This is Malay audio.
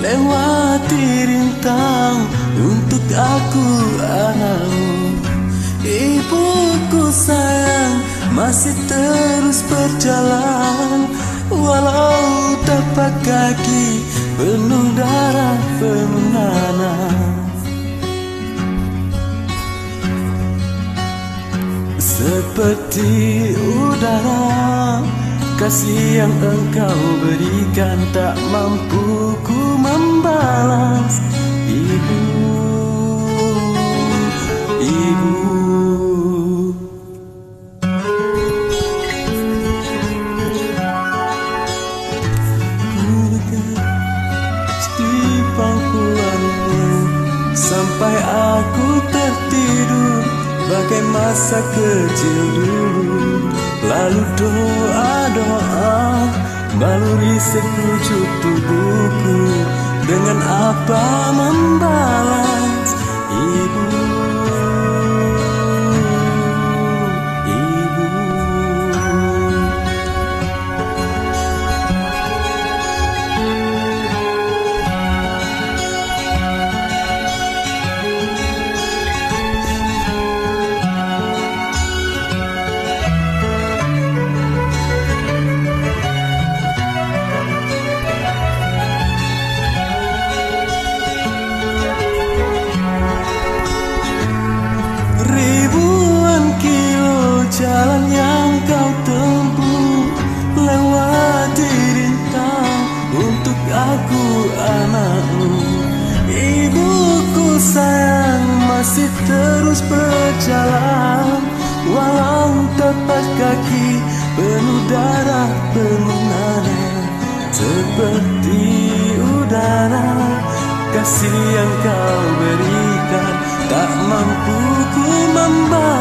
lewati rintang untuk aku anakmu. Ibuku sayang masih terus berjalan, walau tapak kaki penuh darah penuh nanah. Seperti udara, kasih yang engkau berikan tak mampu ku membalas. Ibu, ibu. Di pangkuanmu sampai aku tertidur bagai masa kecil dulu. Lalu doa-doa baluri sekujur tubuhku, dengan apa membalas. Ibu, ibu. Jalan yang kau tempuh, lewati rintang untuk aku anakmu. Ibuku sayang masih terus berjalan, walau tapak kaki penuh darah penuh nanah. Seperti udara, kasih yang kau berikan tak mampu ku membalas.